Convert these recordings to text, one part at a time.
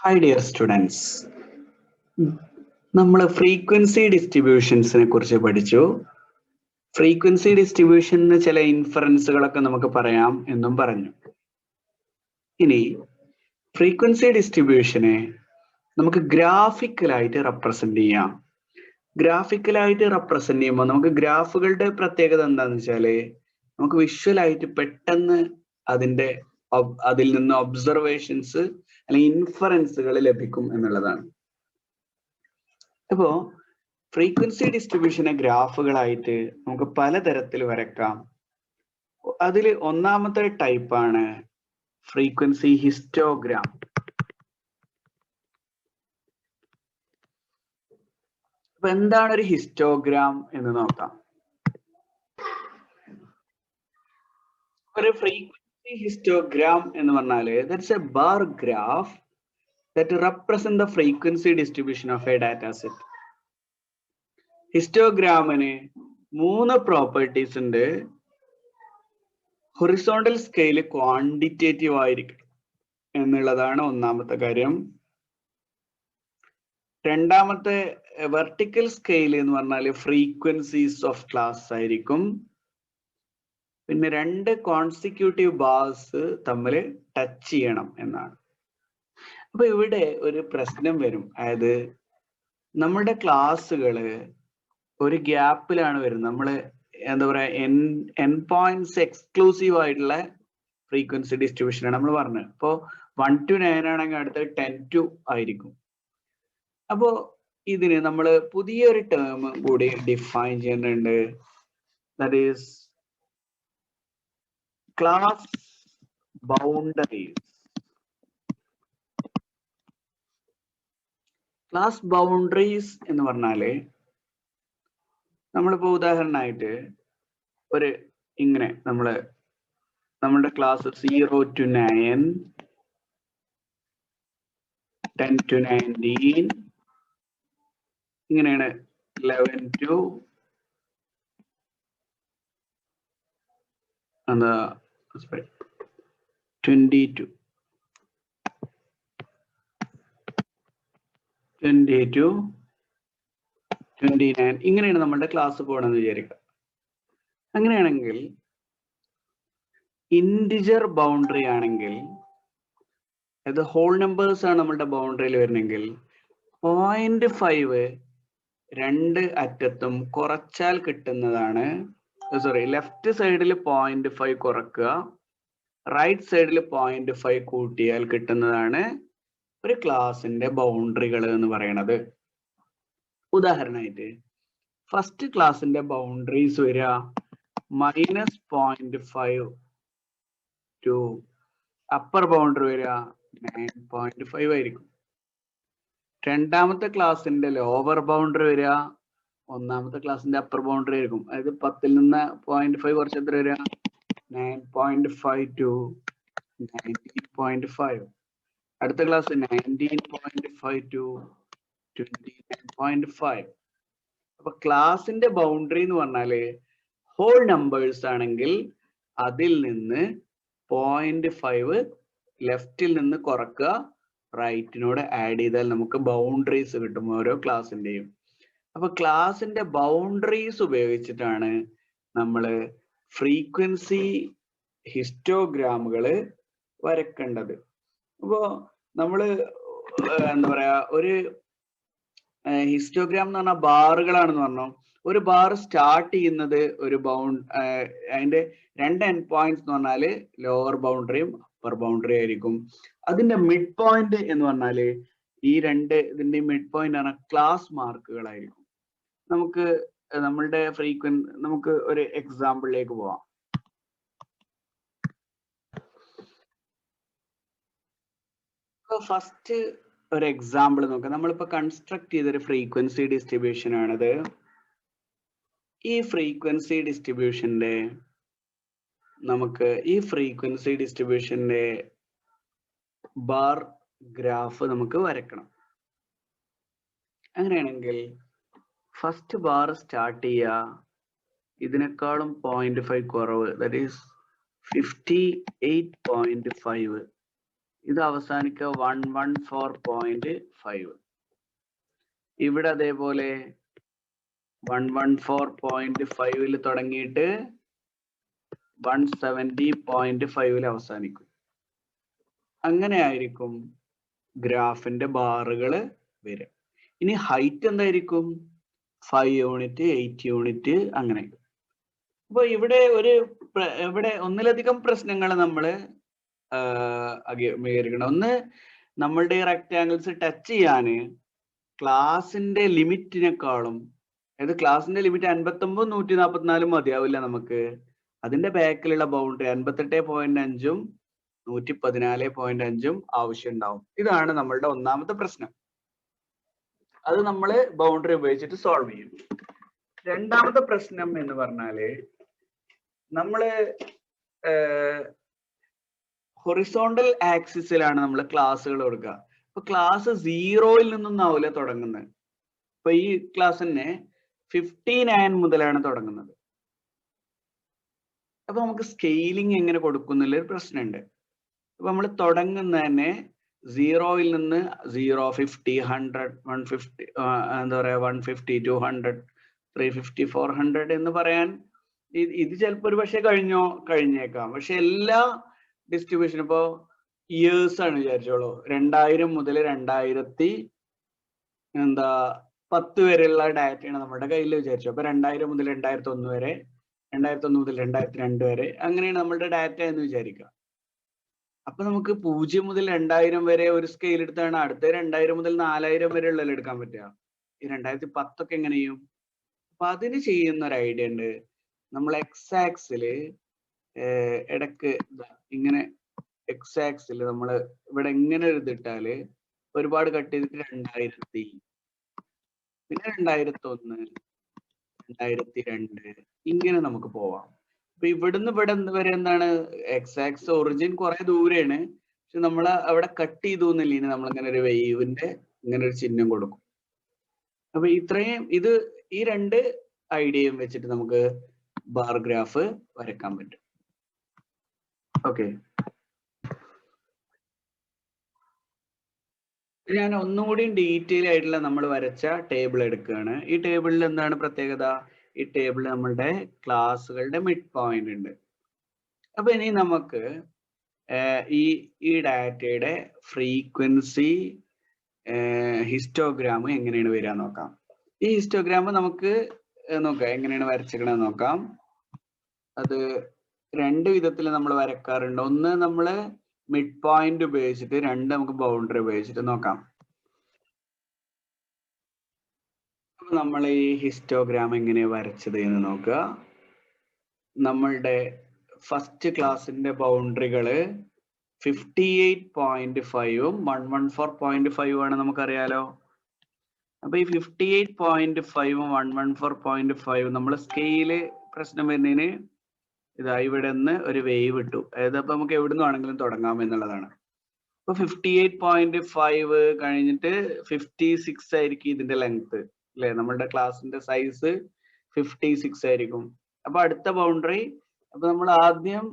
Hi dear students. നമ്മൾ frequency ഡിസ്ട്രിബ്യൂഷൻസിനെ കുറിച്ച് പഠിച്ചു. ഫ്രീക്വൻസി ഡിസ്ട്രിബ്യൂഷന് ചില ഇൻഫറൻസുകളൊക്കെ നമുക്ക് പറയാം എന്നും പറഞ്ഞു. ഇനി ഫ്രീക്വൻസി ഡിസ്ട്രിബ്യൂഷനെ നമുക്ക് ഗ്രാഫിക്കലായിട്ട് റെപ്രസെന്റ് ചെയ്യാം. ഗ്രാഫിക്കലായിട്ട് റെപ്രസെന്റ് ചെയ്യുമ്പോൾ നമുക്ക് ഗ്രാഫുകളുടെ പ്രത്യേകത എന്താണെന്ന് വെച്ചാല് നമുക്ക് വിഷ്വലായിട്ട് പെട്ടെന്ന് അതിൽ നിന്ന് ഒബ്സർവേഷൻസ് അല്ലെങ്കിൽ ഇൻഫറൻസുകൾ ലഭിക്കും എന്നുള്ളതാണ്. അപ്പോ ഫ്രീക്വൻസി ഡിസ്ട്രിബ്യൂഷനെ ഗ്രാഫുകളായിട്ട് നമുക്ക് പലതരത്തിൽ വരക്കാം. അതിൽ ഒന്നാമത്തെ ടൈപ്പാണ് ഫ്രീക്വൻസി ഹിസ്റ്റോഗ്രാം. അപ്പൊ എന്താണ് ഒരു ഹിസ്റ്റോഗ്രാം എന്ന് നോക്കാം. ഒരു ഫ്രീക്വൻസി ഹിസ്റ്റോഗ്രാം എന്ന് പറഞ്ഞാല് that's A bar graph that represent the frequency distribution of a data set. ഹിസ്റ്റോഗ്രാമിന് 3 properties ഉണ്ട്. ഹൊറിസോണ്ടൽ സ്കെയില് ക്വാണ്ടിറ്റേറ്റീവ് ആയിരിക്കും എന്നുള്ളതാണ് ഒന്നാമത്തെ കാര്യം. രണ്ടാമത്തെ വെർട്ടിക്കൽ സ്കെയിൽ എന്ന് പറഞ്ഞാൽ ഫ്രീക്വൻസീസ് ഓഫ് ക്ലാസ് ആയിരിക്കും. പിന്നെ 2 കോൺസിക്യൂട്ടീവ് ബാർസ് തമ്മിൽ ടച്ച് ചെയ്യണം എന്നാണ്. അപ്പൊ ഇവിടെ ഒരു പ്രശ്നം വരും. അതായത് നമ്മുടെ ക്ലാസ്സുകള് ഒരു ഗ്യാപ്പിലാണ് വരുന്നത്. നമ്മള് എന്താ പറയാ എൻ പോയിന്റ്സ് എക്സ്ക്ലൂസീവ് ആയിട്ടുള്ള ഫ്രീക്വൻസി ഡിസ്ട്രിബ്യൂഷൻ ആണ് നമ്മൾ പറഞ്ഞത്. ഇപ്പോ 1 to 9 ആണെങ്കിൽ അടുത്ത 10 to ആയിരിക്കും. അപ്പോ ഇതിന് നമ്മൾ പുതിയൊരു ടേം കൂടി ഡിഫൈൻ ചെയ്യുന്നുണ്ട്. That is class boundaries. Class boundaries എന്ന് പറഞ്ഞാല് നമ്മളിപ്പോ ഉദാഹരണമായിട്ട് ഒരു ഇങ്ങനെ നമ്മുടെ ക്ലാസ് 0 to 9, 10 to 19, ഇങ്ങനെയാണ് 11 to 22, 20 to 29, ഇങ്ങനെയാണ് നമ്മുടെ ക്ലാസ് പോകണമെന്ന് വിചാരിക്കുക. അങ്ങനെയാണെങ്കിൽ ഇൻറ്റിജർ ബൗണ്ടറി ആണെങ്കിൽ, അതായത് ഹോൾ നമ്പേഴ്സ് ആണ് നമ്മളുടെ ബൗണ്ടറിയിൽ വരുന്നെങ്കിൽ 0.5 രണ്ട് അറ്റത്തും കുറച്ചാൽ കിട്ടുന്നതാണ്. ലെഫ്റ്റ് സൈഡിൽ 0.5 കുറക്കുക, റൈറ്റ് സൈഡിൽ 0.5 കൂട്ടിയാൽ കിട്ടുന്നതാണ് ഒരു ക്ലാസിന്റെ ബൗണ്ടറികൾ എന്ന് പറയുന്നത്. ഉദാഹരണമായിട്ട് ഫസ്റ്റ് ക്ലാസിന്റെ ബൗണ്ടറീസ് വരിക -0.5 ടു അപ്പർ ബൗണ്ടറി വരിക 9.5 ആയിരിക്കും. രണ്ടാമത്തെ ക്ലാസിന്റെ ലോവർ ബൗണ്ടറി വരിക ഒന്നാമത്തെ ക്ലാസിന്റെ അപ്പർ ബൗണ്ടറി ആയിരിക്കും. അതായത് 10ൽ നിന്ന് 0.5 കുറച്ച് എത്ര വരിക 9.5 ടു 19.5. അടുത്ത ക്ലാസ് 19.5 ടു 29.5. അപ്പൊ ക്ലാസിന്റെ ബൗണ്ടറി എന്ന് പറഞ്ഞാല് ഹോൾ നമ്പേഴ്സ് ആണെങ്കിൽ അതിൽ നിന്ന് 0.5 ലെഫ്റ്റിൽ നിന്ന് കുറക്കുക, റൈറ്റിനോട് ആഡ് ചെയ്താൽ നമുക്ക് ബൗണ്ടറീസ് കിട്ടും ഓരോ ക്ലാസിന്റെയും. അപ്പൊ ക്ലാസിന്റെ ബൗണ്ടറീസ് ഉപയോഗിച്ചിട്ടാണ് നമ്മള് ഫ്രീക്വൻസി ഹിസ്റ്റോഗ്രാമുകള് വരക്കേണ്ടത്. അപ്പോ നമ്മള് എന്താ പറയാ, ഒരു ഹിസ്റ്റോഗ്രാം എന്ന് പറഞ്ഞാൽ ബാറുകളാണെന്ന് പറഞ്ഞു. ഒരു ബാർ സ്റ്റാർട്ട് ചെയ്യുന്നത് ഒരു അതിന്റെ 2 എൻഡ് പോയിന്റ്സ് എന്ന് പറഞ്ഞാല് ലോവർ ബൗണ്ടറിയും അപ്പർ ബൗണ്ടറി ആയിരിക്കും. അതിന്റെ മിഡ് പോയിന്റ് എന്ന് പറഞ്ഞാല് ഇതിന്റെ മിഡ് പോയിന്റ് ആണ് ക്ലാസ് മാർക്കുകളായിരിക്കും. നമുക്ക് നമ്മളുടെ നമുക്ക് ഒരു എക്സാമ്പിളിലേക്ക് പോവാം. ഫസ്റ്റ് ഒരു എക്സാമ്പിൾ നോക്കാം. നമ്മളിപ്പോ കൺസ്ട്രക്ട് ചെയ്തൊരു ഫ്രീക്വൻസി ഡിസ്ട്രിബ്യൂഷൻ ആണത്. ഈ ഫ്രീക്വൻസി ഡിസ്ട്രിബ്യൂഷന്റെ ബാർ ഗ്രാഫ് നമുക്ക് വരക്കണം. അങ്ങനെയാണെങ്കിൽ ഫസ്റ്റ് ബാർ സ്റ്റാർട്ട് ചെയ്യുക ഇതിനേക്കാളും 0.5 കുറവ്, ദാറ്റ് ഈസ് 58.5. ഇത് അവസാനിക്കുക 114.5. ഇവിടെ അതേപോലെ 114.5 തുടങ്ങിയിട്ട് 170.5 അവസാനിക്കും. അങ്ങനെ ആയിരിക്കും ഗ്രാഫിന്റെ ബാറുകൾ വരിക. ഇനി ഹൈറ്റ് എന്തായിരിക്കും? 5 യൂണിറ്റ്, 8 യൂണിറ്റ്, അങ്ങനെ. അപ്പൊ ഇവിടെ ഒന്നിലധികം പ്രശ്നങ്ങൾ നമ്മൾ അഭിമുഖീകരിക്കണം. ഒന്ന്, നമ്മളുടെ റെക്ടാങ്കിൾസ് ടച്ച് ചെയ്യാന് ക്ലാസിന്റെ ലിമിറ്റിനെക്കാളും, അതായത് ക്ലാസിന്റെ ലിമിറ്റ് 59, 144 മതിയാവില്ല നമുക്ക്. അതിന്റെ ബാക്കിലുള്ള ബൗണ്ടറി 58.5ഉം 114.5ഉം ആവശ്യം ഉണ്ടാവും. ഇതാണ് നമ്മളുടെ ഒന്നാമത്തെ പ്രശ്നം. അത് നമ്മൾ ബൗണ്ടറി ഉപയോഗിച്ചിട്ട് സോൾവ് ചെയ്യും. രണ്ടാമത്തെ പ്രശ്നം എന്ന് പറഞ്ഞാല് നമ്മള് ഹൊറിസോണ്ടൽ ആക്സിസിലാണ് നമ്മൾ ക്ലാസ്സുകൾ കൊടുക്കുക. അപ്പൊ ക്ലാസ് 0-ൽ നിന്നൊന്നും ആവില്ല തുടങ്ങുന്നത്. ഇപ്പൊ ഈ ക്ലാസ് തന്നെ 59 മുതലാണ് തുടങ്ങുന്നത്. അപ്പൊ നമുക്ക് സ്കെയിലിംഗ് എങ്ങനെ കൊടുക്കുന്നുള്ള ഒരു പ്രശ്നമുണ്ട്. അപ്പൊ നമ്മൾ തുടങ്ങുന്ന തന്നെ 0-ൽ നിന്ന് 0, 50, 100, 150, എന്താ പറയാ, 150, 200, 350, 400 എന്ന് പറയാൻ ഇത് ചിലപ്പോൾ ഒരു പക്ഷെ കഴിഞ്ഞേക്കാം. പക്ഷെ എല്ലാ ഡിസ്ട്രിബ്യൂഷൻ ഇപ്പോ ഇയേഴ്സ് ആണ് വിചാരിച്ചോളൂ. 2000 മുതൽ 2010 വരെയുള്ള ഡാറ്റയാണ് നമ്മുടെ കയ്യിൽ വിചാരിച്ചു. അപ്പൊ 2000 മുതൽ 2001 വരെ, 2001 മുതൽ 2002 വരെ, അങ്ങനെയാണ് നമ്മളുടെ ഡാറ്റ എന്ന് വിചാരിക്കുക. അപ്പൊ നമുക്ക് 0 മുതൽ 2000 വരെ ഒരു സ്കെയിൽ എടുത്താണ് അടുത്ത 2000 മുതൽ 4000 വരെ ഉള്ളതിൽ എടുക്കാൻ പറ്റുക. ഈ 2010 ഒക്കെ എങ്ങനെ ചെയ്യും? അപ്പൊ അതിന് ചെയ്യുന്ന ഒരു ഐഡിയ ഉണ്ട്. നമ്മൾ എക്സ് ആക്സില് ഇടക്ക് ഇങ്ങനെ എക്സ് ആക്സിൽ നമ്മൾ ഇവിടെ ഇങ്ങനെ ഒരു ഇതിട്ടാല് ഒരുപാട് കട്ട് ചെയ്തിട്ട് 2000, പിന്നെ 2001, 2002 ഇങ്ങനെ നമുക്ക് പോവാം. അപ്പൊ ഇവിടുന്ന് ഇവിടെ വരെ എന്താണ്, എക്സ് ആക്സ് ഒറിജിൻ കുറെ ദൂരെയാണ്, പക്ഷെ നമ്മൾ അവിടെ കട്ട് ചെയ്തു എന്നില്ല, നമ്മൾ ഇങ്ങനെ ഒരു വേവിന്റെ ഇങ്ങനെ ഒരു ചിഹ്നം കൊടുക്കും. അപ്പൊ ഇത്രയും ഈ രണ്ട് ഐഡിയയും വെച്ചിട്ട് നമുക്ക് ബാർ ഗ്രാഫ് വരയ്ക്കാൻ പറ്റും. ഓക്കെ, ഞാൻ ഒന്നുകൂടി ഡീറ്റെയിൽ ആയിട്ടുള്ള നമ്മൾ വരച്ച ടേബിൾ എടുക്കുകയാണ്. ഈ ടേബിളിൽ എന്താണ് പ്രത്യേകത? ഈ ടേബിളിൽ നമ്മളുടെ ക്ലാസ്സുകളുടെ മിഡ് പോയിന്റ് ഉണ്ട്. അപ്പൊ ഇനി നമുക്ക് ഈ ഡാറ്റയുടെ ഫ്രീക്വൻസി ഹിസ്റ്റോഗ്രാം എങ്ങനെയാണ് വരിക നോക്കാം. ഈ ഹിസ്റ്റോഗ്രാം നമുക്ക് നോക്കാം എങ്ങനെയാണ് വരച്ചിരിക്കണമെന്ന് നോക്കാം. അത് രണ്ട് വിധത്തിൽ നമ്മൾ വരക്കാറുണ്ട്. ഒന്ന് നമ്മൾ മിഡ് പോയിന്റ് ഉപയോഗിച്ചിട്ട്, രണ്ട് നമുക്ക് ബൗണ്ടറി ഉപയോഗിച്ചിട്ട് നോക്കാം. അപ്പൊ നമ്മൾ ഈ ഹിസ്റ്റോഗ്രാം എങ്ങനെ വരച്ചത് എന്ന് നോക്കുക. നമ്മളുടെ ഫസ്റ്റ് ക്ലാസിന്റെ ബൗണ്ടറികള് 58.5ഉം 114.5 ആണ്, നമുക്കറിയാലോ. അപ്പൊ ഈ 58.5ഉം 114.5 നമ്മൾ സ്കെയില് പ്രശ്നം വരുന്നതിന് ഇതാ ഇവിടെ നിന്ന് ഒരു വേവ് ഇട്ടു. അതായത് അപ്പൊ നമുക്ക് എവിടുന്ന് വേണമെങ്കിലും തുടങ്ങാം എന്നുള്ളതാണ്. അപ്പൊ 58.5 കഴിഞ്ഞിട്ട് 56 ആയിരിക്കും ഇതിന്റെ ലെങ്ത്, അല്ലെ? നമ്മളുടെ ക്ലാസിന്റെ സൈസ് 56 ആയിരിക്കും. അപ്പൊ അടുത്ത ബൗണ്ടറി, അപ്പൊ നമ്മൾ ആദ്യം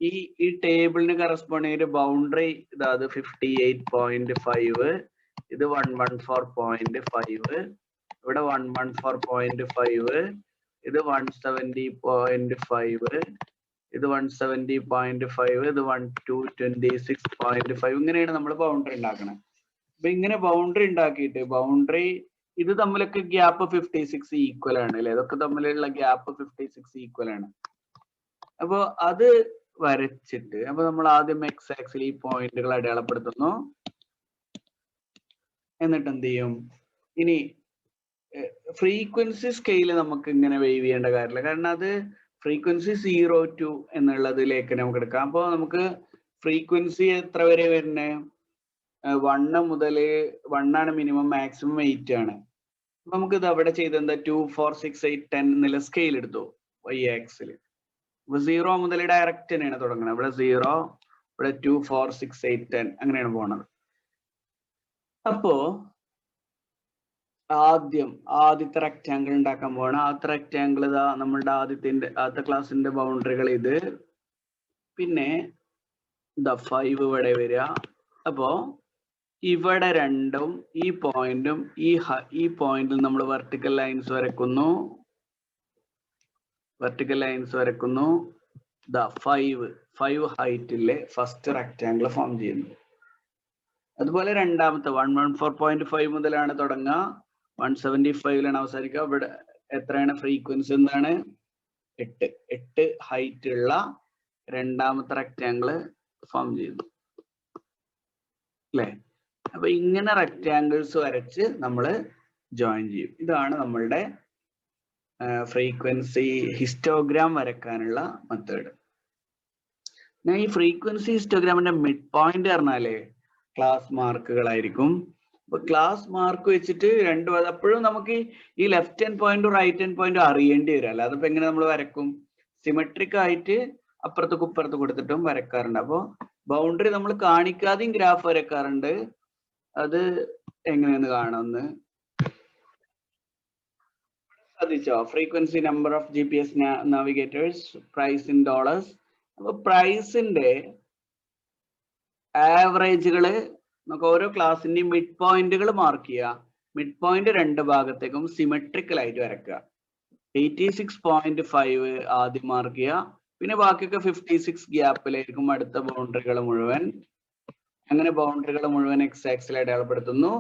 ഈ ടേബിളിന് കറസ്പോണ്ടിങ് ഒരു ബൗണ്ടറി ഇതാത് 58.5, ഇത് 114.5, ഇവിടെ 114.5, ഇത് 170.5, ഇത് 170.5, ഇത് 226.5. ഇങ്ങനെയാണ് നമ്മൾ ബൗണ്ടറി ഉണ്ടാക്കണം. അപ്പൊ ഇങ്ങനെ ബൗണ്ടറി ഉണ്ടാക്കിയിട്ട് ഇത് തമ്മിലൊക്കെ ഗ്യാപ്പ് 56 ഈക്വൽ ആണ്, അല്ലെ? ഇതൊക്കെ തമ്മിലുള്ള ഗ്യാപ്പ് 56 ഈക്വൽ ആണ്. അപ്പൊ അത് വരച്ചിട്ട്, അപ്പൊ നമ്മൾ ആദ്യം എക്സ് ആക്സിൽ ഈ പോയിന്റുകൾ അടയാളപ്പെടുത്തുന്നു. എന്നിട്ട് എന്ത് ചെയ്യും? ഇനി ഫ്രീക്വൻസി സ്കെയില് നമുക്ക് ഇങ്ങനെ വേവ് ചെയ്യേണ്ട കാര്യമില്ല, കാരണം അത് ഫ്രീക്വൻസി 0 to എന്നുള്ളതിലേക്ക് നമുക്ക് എടുക്കാം. അപ്പോൾ നമുക്ക് ഫ്രീക്വൻസി എത്ര വരെ വരുന്നത്? 1 മുതൽ 1 ആണ് മിനിമം, മാക്സിമം 8 ആണ്. അപ്പൊ നമുക്ക് ഇത് അവിടെ ചെയ്ത് എന്താ 2, 4, 6, 8, 10 എന്നുള്ള സ്കെയിൽ എടുത്തു y ആക്സിൽ. അപ്പൊ 0 മുതൽ ഡയറക്റ്റ് തന്നെയാണ് തുടങ്ങുന്നത്. ഇവിടെ 0, ഇവിടെ 2, 4, 6, 8, 10 അങ്ങനെയാണ് പോണത്. അപ്പോ ആദ്യത്തെ റെക്റ്റാങ്കിൾ ഉണ്ടാക്കാൻ പോവാണ്. ആദ്യത്തെ റെക്റ്റാങ്കിൾ ഇതാ നമ്മളുടെ ആദ്യത്തെ ക്ലാസിന്റെ ബൗണ്ടറികൾ ഇത്, പിന്നെ ഇതാ 5 ഇവിടെ വരിക, അപ്പോ ഇവിടെ രണ്ടും ഈ പോയിന്റും ഈ പോയിന്റിൽ നമ്മൾ വെർട്ടിക്കൽ ലൈൻസ് വരക്കുന്നു. ദാ 5 ഹൈറ്റിലെ ഫസ്റ്റ് റെക്ടാംഗിൾ ഫോം ചെയ്യുന്നു. അതുപോലെ രണ്ടാമത്തെ 114.5 മുതലാണ് തുടങ്ങുക, 175 അവസാനിക്കുക. ഇവിടെ എത്രയാണ് ഫ്രീക്വൻസി? എന്താണ്? 8 ഹൈറ്റ് ഉള്ള രണ്ടാമത്തെ റെക്ടാംഗിൾ ഫോം ചെയ്യുന്നു അല്ലെ? അപ്പൊ ഇങ്ങനെ റെക്ടാംഗിൾസ് വരച്ച് നമ്മൾ ജോയിൻ ചെയ്യും. ഇതാണ് നമ്മളുടെ ഫ്രീക്വൻസി ഹിസ്റ്റോഗ്രാം വരക്കാനുള്ള മെത്തേഡ്. ഈ ഫ്രീക്വൻസി ഹിസ്റ്റോഗ്രാമിന്റെ മിഡ് പോയിന്റ് പറഞ്ഞാലേ ക്ലാസ് മാർക്കുകളായിരിക്കും. അപ്പൊ ക്ലാസ് മാർക്ക് വെച്ചിട്ട് അപ്പോഴും നമുക്ക് ഈ ലെഫ്റ്റ് ഹാൻഡ് പോയിന്റും റൈറ്റ് ഹാൻഡ് പോയിന്റും അറിയേണ്ടി വരും. അല്ലാതെ ഇപ്പൊ എങ്ങനെ നമ്മൾ വരക്കും? സിമെട്രിക് ആയിട്ട് അപ്പുറത്തേക്ക് ഇപ്പുറത്ത് കൊടുത്തിട്ടും വരക്കാറുണ്ട്. അപ്പൊ ബൗണ്ടറി നമ്മൾ കാണിക്കാതെയും ഗ്രാഫ് വരക്കാറുണ്ട്. അത് എങ്ങനെയെന്ന് കാണാമെന്ന് ശ്രദ്ധിച്ചോ? Frequency number of GPS navigators, price in dollars. അപ്പൊ പ്രൈസിന്റെ ആവറേജുകള് നമുക്ക് ഓരോ ക്ലാസിന്റെയും മിഡ് പോയിന്റുകൾ മാർക്ക് ചെയ്യുക. മിഡ് പോയിന്റ് രണ്ട് ഭാഗത്തേക്കും സിമെട്രിക്കൽ ആയിട്ട് വരക്കുക. 86.5 ആദ്യം മാർക്ക് ചെയ്യുക. പിന്നെ ബാക്കിയൊക്കെ 56 ഗ്യാപ്പിലായിരിക്കും അടുത്ത ബൗണ്ടറികൾ മുഴുവൻ. അങ്ങനെ ബൗണ്ടറികൾ മുഴുവൻ എക്സ് ആക്സിൽ അടയാളപ്പെടുത്തുന്നു.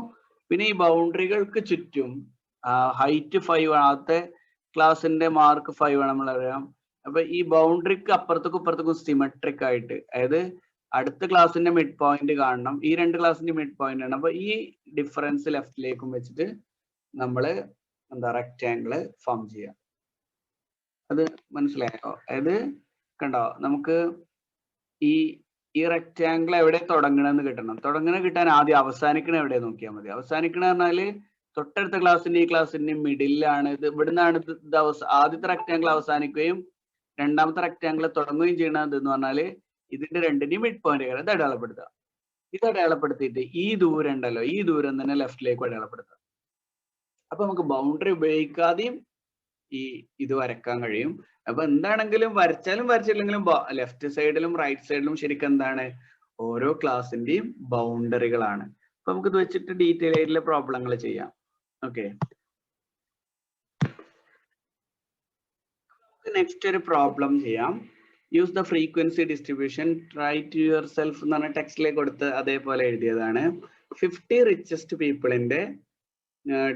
പിന്നെ ഈ ബൗണ്ടറികൾക്ക് ചുറ്റും ഹൈറ്റ് 5 ആദ്യത്തെ ക്ലാസിന്റെ മാർക്ക് 5 ആണ് നമ്മൾ അറിയാം. അപ്പൊ ഈ ബൗണ്ടറിക്ക് അപ്പുറത്തേക്കും ഇപ്പുറത്തേക്കും സിമെട്രിക് ആയിട്ട്, അതായത് അടുത്ത ക്ലാസിന്റെ മിഡ് പോയിന്റ് കാണണം, ഈ രണ്ട് ക്ലാസിന്റെ മിഡ് പോയിന്റ് ആണ്. അപ്പൊ ഈ ഡിഫറൻസ് ലെഫ്റ്റിലേക്കും വെച്ചിട്ട് നമ്മള് റെക്റ്റാംഗിള് ഫോം ചെയ്യാം. അത് മനസ്സിലായോ? അതായത് കണ്ടോ, നമുക്ക് ഈ റെക്റ്റാംഗിൾ എവിടെ തുടങ്ങണമെന്ന് കിട്ടണം. കിട്ടാൻ ആദ്യം അവസാനിക്കണ എവിടെ നോക്കിയാൽ മതി. അവസാനിക്കണ പറഞ്ഞാല് തൊട്ടടുത്ത ക്ലാസിന്റെ ഈ ക്ലാസിന്റെ മിഡിലാണ്. ഇത് ഇവിടുന്നാണ് ആദ്യത്തെ റെക്റ്റാംഗിൾ അവസാനിക്കുകയും രണ്ടാമത്തെ റെക്റ്റാംഗിൾ തുടങ്ങുകയും ചെയ്യണത് എന്ന് പറഞ്ഞാല് ഇതിന്റെ രണ്ടിന്റെയും മിഡ് പോയിന്റ് ഇത് അടയാളപ്പെടുത്തുക. ഇത് അടയാളപ്പെടുത്തിയിട്ട് ഈ ദൂരം ഉണ്ടല്ലോ, ഈ ദൂരം തന്നെ ലെഫ്റ്റിലേക്ക് അടയാളപ്പെടുത്തുക. അപ്പൊ നമുക്ക് ബൗണ്ടറി ഉപയോഗിക്കാതെയും ഇത് വരക്കാൻ കഴിയും. അപ്പൊ എന്താണെങ്കിലും വരച്ചാലും വരച്ചില്ലെങ്കിലും ലെഫ്റ്റ് സൈഡിലും റൈറ്റ് സൈഡിലും ശരിക്കും എന്താണ് ഓരോ ക്ലാസിന്റെയും ബൗണ്ടറികളാണ്. അപ്പൊ നമുക്ക് ഇത് വെച്ചിട്ട് ഡീറ്റെയിൽ ആയിട്ടുള്ള പ്രോബ്ലങ്ങൾ ചെയ്യാം. ഓക്കെ, നെക്സ്റ്റ് ഒരു പ്രോബ്ലം ചെയ്യാം. Use the frequency distribution try to yourself എന്ന് പറഞ്ഞ ടെക്സ്റ്റിലേക്ക് കൊടുത്ത് അതേപോലെ എഴുതിയതാണ്. 50 റിച്ചസ്റ്റ് പീപ്പിളിന്റെ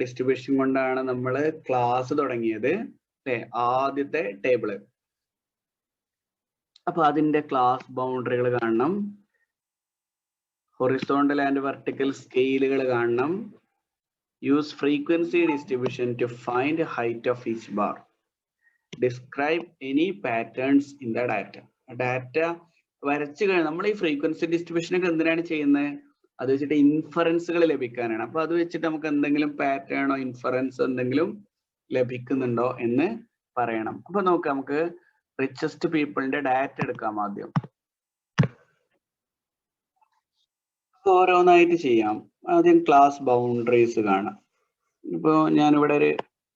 ഡിസ്ട്രിബ്യൂഷൻ കൊണ്ടാണ് നമ്മൾ ക്ലാസ് തുടങ്ങിയത് അല്ലെ, ആദ്യത്തെ ടേബിള്. അപ്പൊ അതിന്റെ ക്ലാസ് ബൗണ്ടറികൾ കാണണം, ഹൊറിസോണ്ടൽ ആൻഡ് വെർട്ടിക്കൽ സ്കെയിലുകൾ കാണണം. Use frequency distribution to find height of each bar. Describe any patterns in the data. Data വരച്ചു കഴിഞ്ഞാൽ നമ്മൾ ഈ ഫ്രീക്വൻസി ഡിസ്ട്രിബ്യൂഷൻ ഒക്കെ എന്തിനാണ് ചെയ്യുന്നത്? അത് വെച്ചിട്ട് ഇൻഫറൻസുകൾ ലഭിക്കാനാണ്. അപ്പൊ അത് വെച്ചിട്ട് നമുക്ക് എന്തെങ്കിലും പാറ്റേണോ ഇൻഫറൻസ് എന്തെങ്കിലും ലഭിക്കുന്നുണ്ടോ എന്ന് പറയണം. അപ്പൊ നമുക്ക് റിച്ചസ്റ്റ് പീപ്പിളിന്റെ ഡാറ്റ എടുക്കാം. ആദ്യം ഓരോന്നായിട്ട് ചെയ്യാം. ആദ്യം ക്ലാസ് ബൗണ്ടറീസ് കാണാം. ഇപ്പൊ ഞാനിവിടെ ഒരു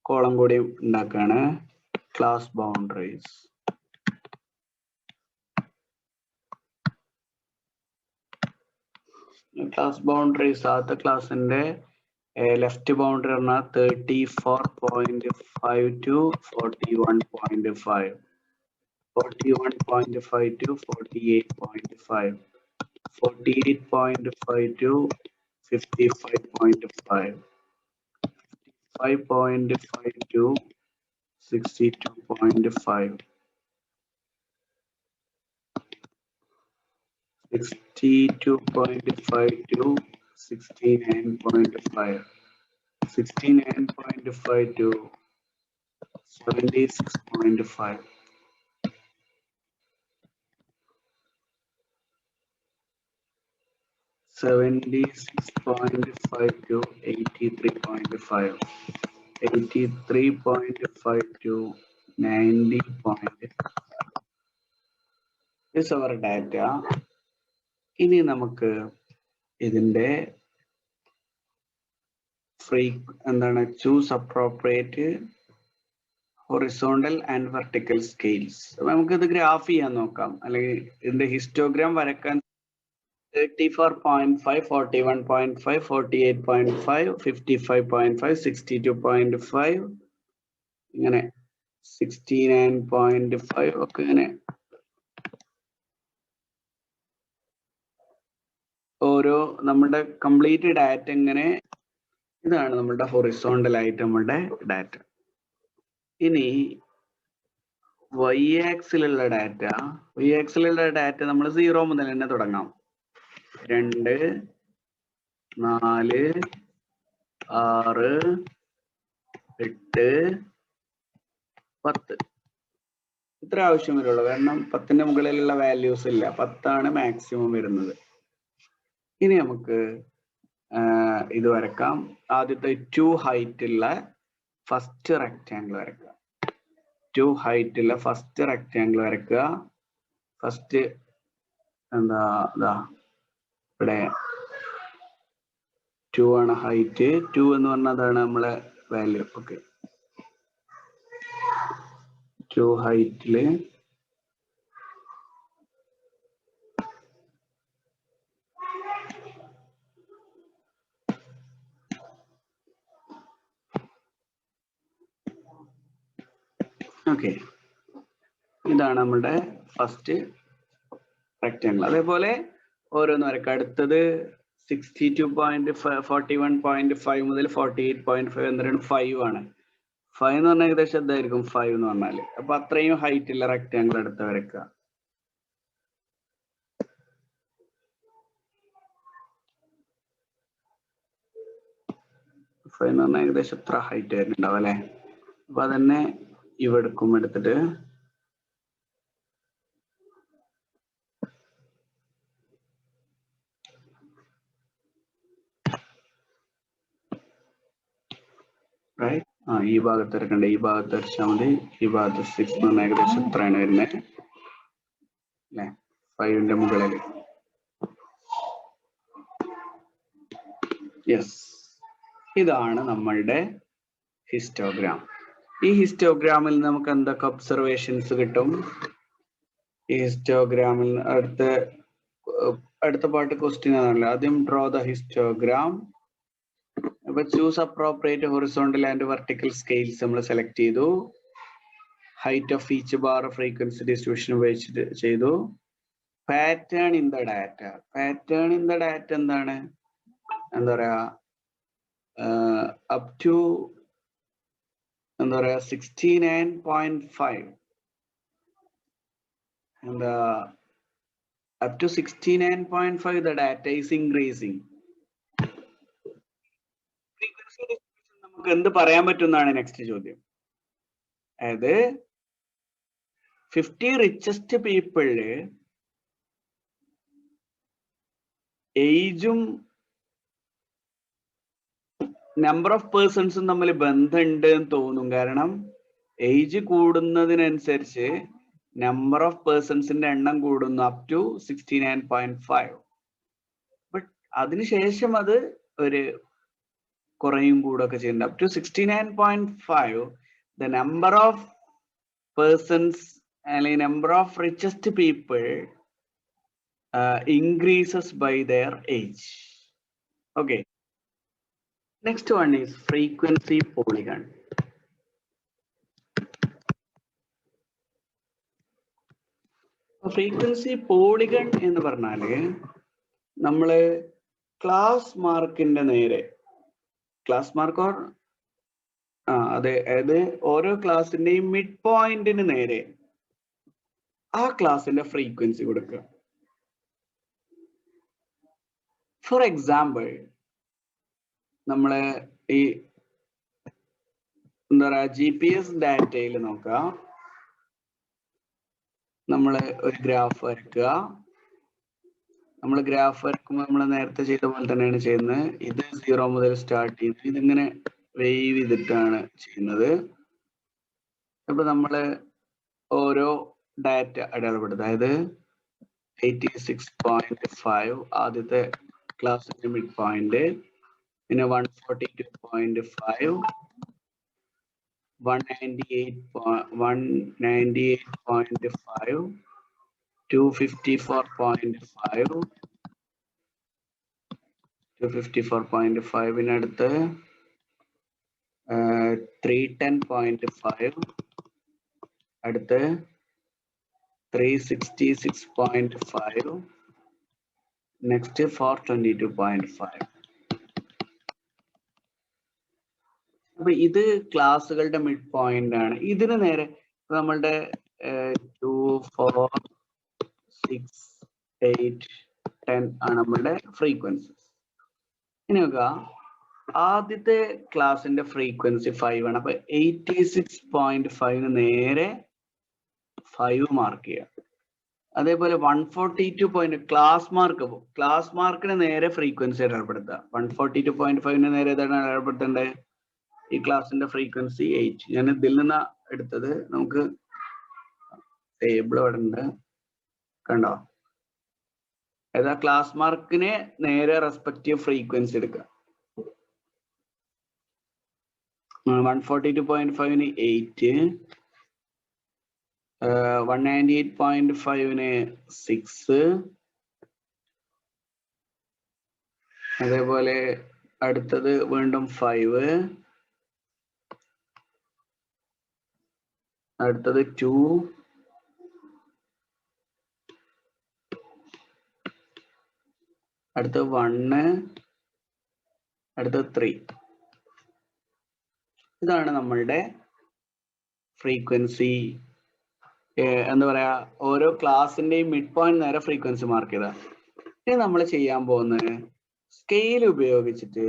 കോളം കൂടി ഉണ്ടാക്കാണ്. Class boundaries. ക്ലാസ് ബൗണ്ടറീസ് ആദ്യത്തെ ക്ലാസിന്റെ ലെഫ്റ്റ് ബൗണ്ടറി പറഞ്ഞാൽ 34.5 to 41.5, 41.5 to 48.5, 48.5 to 55.5, 55.5 to 62.5, 62.5 to 69.5, 69.5 to 76.5, 76.5 to 83.5, 83.5 to 90.5. This is our data. ഇനി നമുക്ക് ഇതിന്റെ choose appropriate horizontal and vertical scales. അപ്പൊ നമുക്ക് ഇത് ഗ്രാഫ് ചെയ്യാൻ നോക്കാം, അല്ലെങ്കിൽ ഇതിന്റെ ഹിസ്റ്റോഗ്രാം വരക്കാൻ 34.5, 41.5, 48.5, 55.5, 62.5, ഇങ്ങനെ 69.5 ഒക്കെ ഇങ്ങനെ ഓരോ നമ്മുടെ കംപ്ലീറ്റ് ഡാറ്റ ഇങ്ങനെ, ഇതാണ് നമ്മുടെ ഹൊറിസോണ്ടൽ ആയിട്ട് നമ്മുടെ ഡാറ്റ. ഇനി y ആക്സിലുള്ള ഡാറ്റ നമ്മൾ 0 മുതൽ തന്നെ തുടങ്ങാം. 2, 4, 6, 8, 10 ഇത്ര ആവശ്യം വരുള്ളൂ. കാരണം 10ന്റെ മുകളിലുള്ള വാല്യൂസ് ഇല്ല, 10 മാക്സിമം വരുന്നത്. ഇനി നമുക്ക് ഇത് വരക്കാം. ആദ്യത്തെ 2 ഹൈറ്റ് ഉള്ള ഫസ്റ്റ് റെക്ടാംഗിൾ വരക്കുക. 2 ഹൈറ്റ് ഉള്ള ഫസ്റ്റ് റെക്ടാംഗിൾ വരക്കുക. ഫസ്റ്റ് എന്താ ഇവിടെ 2 ആണ് ഹൈറ്റ്. 2 എന്ന് പറഞ്ഞതാണ് നമ്മളെ വാല്യൂ. ഓക്കെ, 2 ഹൈറ്റില് ഓക്കെ, ഇതാണ് നമ്മുടെ ഫസ്റ്റ് റെക്ടാംഗിൾ. അതേപോലെ ഓരോന്ന് വരക്കാം. അടുത്തത് 62.41.5 മുതൽ 48.5 എന്താണ് 5 ആണ്. 5 എന്ന് പറഞ്ഞാൽ ഏകദേശം എന്തായിരിക്കും 5 എന്ന് പറഞ്ഞാല്. അപ്പൊ അത്രയും ഹൈറ്റ് ഉള്ള റെക്ടാംഗിൾ എടുത്ത് വരക്കുക. 5 എന്ന് പറഞ്ഞാൽ ഏകദേശം എത്ര ഹൈറ്റ് വരുന്നുണ്ടാവും അല്ലെ. അപ്പൊ അതന്നെ ഇവിടേക്കും എടുത്തിട്ട് ഈ ഭാഗത്ത് വരക്കണ്ട, ഈ ഭാഗത്ത് വരച്ചാൽ മതി. ഈ ഭാഗത്ത് 6 എന്ന് പറഞ്ഞാൽ ഏകദേശം എത്രയാണ് വരുന്നത് അല്ലെ, 5ന്റെ മുകളിൽ. യെസ്, ഇതാണ് നമ്മളുടെ ഹിസ്റ്റോഗ്രാം. ഈ ഹിസ്റ്റോഗ്രാമിൽ നമുക്ക് എന്തൊക്കെ ഒബ്സർവേഷൻസ് കിട്ടും? ഈ ഹിസ്റ്റോഗ്രാമിൽ അടുത്ത പാർട്ട് ക്വസ്റ്റ്യൻ ആണല്ലോ. ആദ്യം ഡ്രോ ദ ഹിസ്റ്റോഗ്രാം. അപ്പൊ choose appropriate horizontal and vertical scales നമ്മൾ സെലക്ട് ചെയ്തു. Height of each bar frequency distribution ഉപയോഗിച്ചിട്ട് ചെയ്തു. Pattern in the data. Pattern in the data എന്താണ്? എന്താ പറയാ, അപ് ടു എന്താ പറയാ 69.5 എന്താ up to 69.5 the data is increasing. Frequency distribution നമുക്ക് എന്ത് പറയാൻ പറ്റുന്നതാണ് നെക്സ്റ്റ് ചോദ്യം. അതായത് 50 റിച്ചസ്റ്റ് പീപ്പിളില് ഏജും നമ്പർ ഓഫ് പേഴ്സൺസും തമ്മിൽ ബന്ധമുണ്ട് എന്ന് തോന്നും. കാരണം ഏജ് കൂടുന്നതിനനുസരിച്ച് നമ്പർ ഓഫ് പേഴ്സൺസിന്റെ എണ്ണം കൂടുന്നു അപ് ടു 69.5. ബട്ട് അതിനുശേഷം അത് ഒരു കുറയും കൂടൊക്കെ ചെയ്യുന്നുണ്ട്. Up to 69.5 the number of persons അല്ലെങ്കിൽ number of richest people increases by their age. Okay, next one is frequency polygon. Frequency polygon എന്ന് പറഞ്ഞാല് നമ്മള് ക്ലാസ് മാർക്കിന്റെ നേരെ, ക്ലാസ് മാർക്ക് ഓർ അതെ, അതായത് ഓരോ ക്ലാസിന്റെയും മിഡ് പോയിന്റിന് നേരെ ആ ക്ലാസിന്റെ ഫ്രീക്വൻസി കൊടുക്കുക. ഫോർ എക്സാമ്പിൾ, നമ്മള് ഈ എന്താ പറയാ GPS ഡാറ്റയിൽ നോക്കാം. നമ്മള് ഒരു ഗ്രാഫ് വരയ്ക്കുക. നമ്മൾ ഗ്രാഫ് വരയ്ക്കുമ്പോൾ നമ്മൾ നേരത്തെ ചെയ്ത പോലെ തന്നെയാണ് ചെയ്യുന്നത്. ഇത് 0 മുതൽ സ്റ്റാർട്ട് ചെയ്ത് ഇതിങ്ങനെ വേവ് ചെയ്തിട്ടാണ് ചെയ്യുന്നത്. അപ്പൊ നമ്മള് ഓരോ ഡാറ്റ അടയാളപ്പെടുത്തുക. അതായത് 86.5 ആദ്യത്തെ ക്ലാസ്സിന്റെ മിഡ് പോയിന്റ്, പിന്നെ 142.5, 198.5, 254.5, 254.5 അടുത്ത് 310.5 അടുത്ത് 366.5 നെക്സ്റ്റ് 422.5. അപ്പൊ ഇത് ക്ലാസ്സുകളുടെ മിഡ് പോയിന്റ് ആണ്. ഇതിന് നേരെ നമ്മളുടെ 2, 4, 6, 8, 10 ആണ് നമ്മളുടെ ഫ്രീക്വൻസീസ്. ഇനി നോക്കുക, ആദ്യത്തെ ക്ലാസിന്റെ ഫ്രീക്വൻസി 5 ആണ്. അപ്പൊ 86.5 നേരെ 5 മാർക്ക് ചെയ്യാം. അതേപോലെ 142 ക്ലാസ് മാർക്കിന് നേരെ ഫ്രീക്വൻസി അടയാളപ്പെടുത്തുക. 142.5 നേരെ ഏതാണ് അടയാളപ്പെടുത്തേണ്ടത്? ഈ ക്ലാസിന്റെ ഫ്രീക്വൻസി 8. ഞാൻ ഇതിൽ നിന്ന് എടുത്തത്. നമുക്ക് ടേബിൾ ഇവിടെ ഉണ്ട്, കണ്ടോ? ഏതാ ക്ലാസ് മാർക്കിനെ നേരെ റെസ്പെക്റ്റീവ് ഫ്രീക്വൻസി എടുക്കുക. 142.5 8, 198.5 6, അതേപോലെ അടുത്തത് വീണ്ടും 5, അടുത്തത് 2, അടുത്തത് 1, അടുത്തത് 3. ഇതാണ് നമ്മളുടെ ഫ്രീക്വൻസി. എന്താ പറയാ, ഓരോ ക്ലാസിന്റെയും മിഡ് പോയിന്റ് നേരെ ഫ്രീക്വൻസി മാർക്ക് ചെയ്ത. ഇനി നമ്മൾ ചെയ്യാൻ പോകുന്നത് സ്കെയിൽ ഉപയോഗിച്ചിട്ട്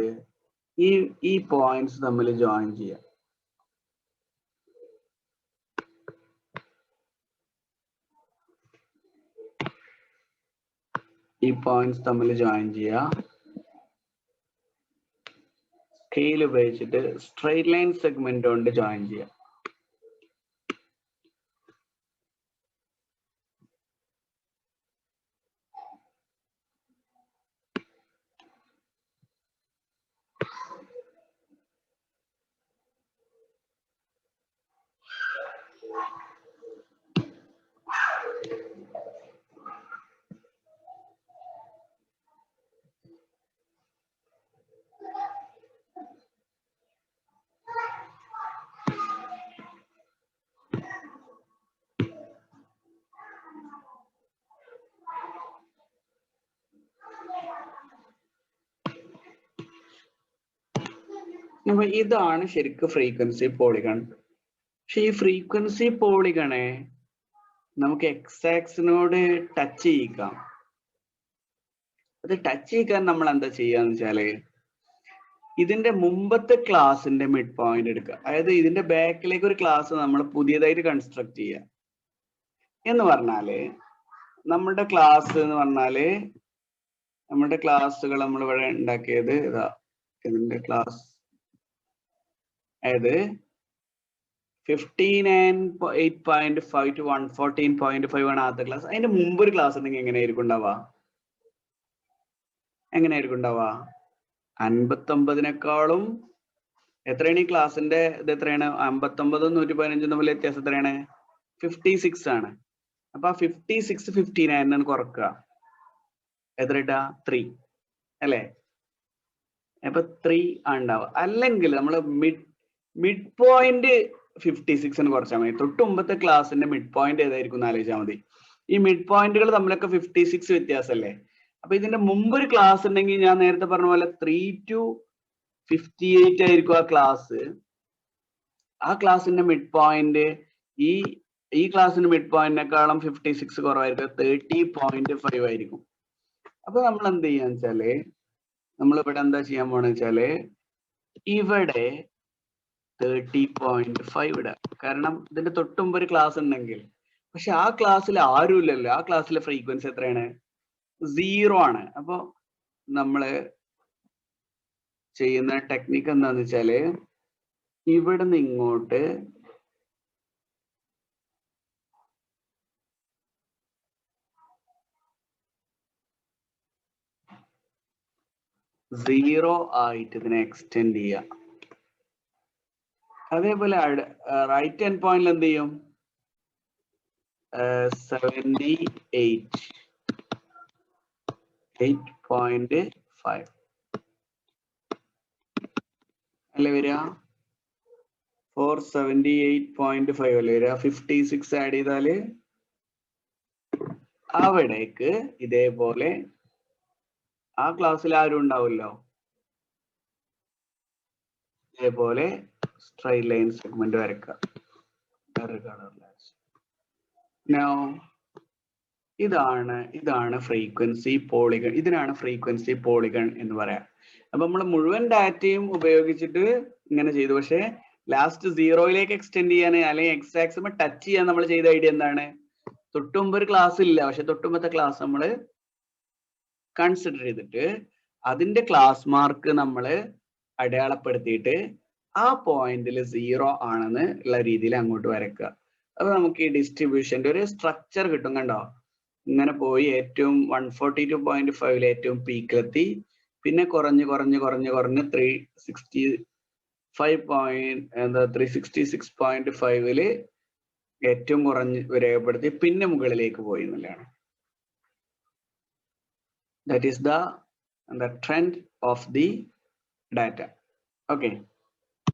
ഈ പോയിന്റ്സ് തമ്മിൽ ജോയിൻ ചെയ്യാം. ഈ പോയിന്റ്സ് തമ്മിൽ ജോയിൻ ചെയ്യുക. സ്കെയിൽ ഉപയോഗിച്ചിട്ട് സ്ട്രെയിറ്റ് ലൈൻ സെഗ്മെന്റ് കൊണ്ട് ജോയിൻ ചെയ്യാം. അപ്പൊ ഇതാണ് ശരിക്കും ഫ്രീക്വൻസി പോളിഗൺ. പക്ഷെ ഈ ഫ്രീക്വൻസി പോളിഗണെ നമുക്ക് എക്സ് ആക്സിനോട് ടച്ച് ചെയ്യിക്കാം. അത് ടച്ച് ചെയ്യിക്കാൻ നമ്മൾ എന്താ ചെയ്യാന്ന് വെച്ചാല്, ഇതിന്റെ മുമ്പത്തെ ക്ലാസിന്റെ മിഡ് പോയിന്റ് എടുക്കുക. അതായത് ഇതിന്റെ ബാക്കിലേക്ക് ഒരു ക്ലാസ് നമ്മൾ പുതിയതായിട്ട് കൺസ്ട്രക്ട് ചെയ്യുക. എന്ന് പറഞ്ഞാല് നമ്മുടെ ക്ലാസ് എന്ന് പറഞ്ഞാല് നമ്മുടെ ക്ലാസ്സുകൾ നമ്മൾ ഇവിടെ ഉണ്ടാക്കിയത് ഇതാ. ഇതിന്റെ ക്ലാസ് അതായത് 59.8.5 to 114.5 ആണ് ആദ്യത്തെ ക്ലാസ്. അതിന്റെ മുമ്പ് ഒരു ക്ലാസ് ഉണ്ടെങ്കിൽ എങ്ങനെയായിരിക്കും ഉണ്ടാവുക? 59-നെക്കാളും എത്രയാണ് ഈ ക്ലാസിന്റെ ഇത്? എത്രയാണ്? 59-ഉം 115-ഉം തമ്മിൽ വ്യത്യാസം എത്രയാണ്? 56 ആണ്. അപ്പൊ ആ 56 59 കുറക്കുക. എത്ര ഇട്ടാ? 3 അല്ലേ? അപ്പൊ 3 ആണ് ഉണ്ടാവുക. അല്ലെങ്കിൽ നമ്മൾ മിഡ് പോയിന്റ് 56 കുറച്ചാൽ മതി. തൊട്ട് മുമ്പത്തെ ക്ലാസിന്റെ മിഡ് പോയിന്റ് ഏതായിരിക്കും എന്ന് ആലോചിച്ചാൽ മതി. ഈ മിഡ് പോയിന്റുകൾ തമ്മിലൊക്കെ 56 വ്യത്യാസമല്ലേ? അപ്പൊ ഇതിന്റെ മുമ്പ് ഒരു ക്ലാസ് ഉണ്ടെങ്കിൽ ഞാൻ നേരത്തെ പറഞ്ഞ പോലെ 3 to 58 ആയിരിക്കും ആ ക്ലാസ്. ആ ക്ലാസിന്റെ മിഡ് പോയിന്റ് ഈ ക്ലാസിന്റെ മിഡ് പോയിന്റിനേക്കാളും 56 കുറവായിരിക്കും. 30.5 ആയിരിക്കും. അപ്പൊ നമ്മൾ എന്ത് ചെയ്യാന്ന് വെച്ചാല്, നമ്മൾ ഇവിടെ എന്താ ചെയ്യാൻ പോണെന്ന് വെച്ചാല് ഇവിടെ 30.5 ഇടാം. കാരണം ഇതിന്റെ തൊട്ടുമുമ്പ് ഒരു ക്ലാസ് ഉണ്ടെങ്കിൽ. പക്ഷെ ആ ക്ലാസ്സിൽ ആരും ഇല്ലല്ലോ. ആ ക്ലാസ്സിലെ ഫ്രീക്വൻസി എത്രയാണ്? 0 ആണ്. അപ്പൊ നമ്മള് ചെയ്യുന്ന ടെക്നിക്ക് എന്താന്ന് വെച്ചാല്, ഇവിടുന്ന് ഇങ്ങോട്ട് സീറോ ആയിട്ട് ഇതിനെ എക്സ്റ്റെൻഡ് ചെയ്യാം. അതേപോലെ റൈറ്റ് ഹാൻഡ് പോയിന്റിൽ എന്ത് ചെയ്യും? 78.5. അല്ലേ വരിക? 478.5 അല്ലേ വരിക? 56 ആഡ് ചെയ്താല് അവിടേക്ക് ഇതേപോലെ ആ ക്ലാസ്സിൽ ആരും ഉണ്ടാവില്ലോ, ഇതേപോലെ സ്ട്രൈറ്റ് ലൈൻ സെഗ്മെന്റ് വരക്കുക. Now ഇതാണ് ഫ്രീക്വൻസി പോളിഗൺ. ഇതിനാണ് ഫ്രീക്വൻസി പോളിഗൺ എന്ന് പറയാം. അപ്പൊ നമ്മൾ മുഴുവൻ ഡാറ്റയും ഉപയോഗിച്ചിട്ട് ഇങ്ങനെ ചെയ്തു. പക്ഷെ ലാസ്റ്റ് സീറോയിലേക്ക് എക്സ്റ്റെൻഡ് ചെയ്യാൻ അല്ലെങ്കിൽ എക്സ് ആക്സിമ ടച്ച് ചെയ്യാൻ നമ്മൾ ചെയ്ത ഐഡിയ എന്താണ്? തൊട്ടുമുമ്പ് ഒരു ക്ലാസ് ഇല്ല, പക്ഷെ തൊട്ടുമുമ്പത്തെ ക്ലാസ് നമ്മൾ കൺസിഡർ ചെയ്തിട്ട് അതിന്റെ ക്ലാസ് മാർക്ക് നമ്മൾ അടയാളപ്പെടുത്തിയിട്ട് ആ പോയിന്റിൽ 0 ആണെന്ന് ഉള്ള രീതിയിൽ അങ്ങോട്ട് വരക്കുക. അപ്പൊ നമുക്ക് ഈ ഡിസ്ട്രിബ്യൂഷന്റെ ഒരു സ്ട്രക്ചർ കിട്ടും. കണ്ടോ? ഇങ്ങനെ പോയി ഏറ്റവും 142.5 ഏറ്റവും പീക്കിലെത്തി, പിന്നെ കുറഞ്ഞ് 366.5 ഏറ്റവും കുറഞ്ഞ് രേഖപ്പെടുത്തി പിന്നെ മുകളിലേക്ക് പോയി എന്നുള്ളതാണ്. That is the trend of the data. Okay.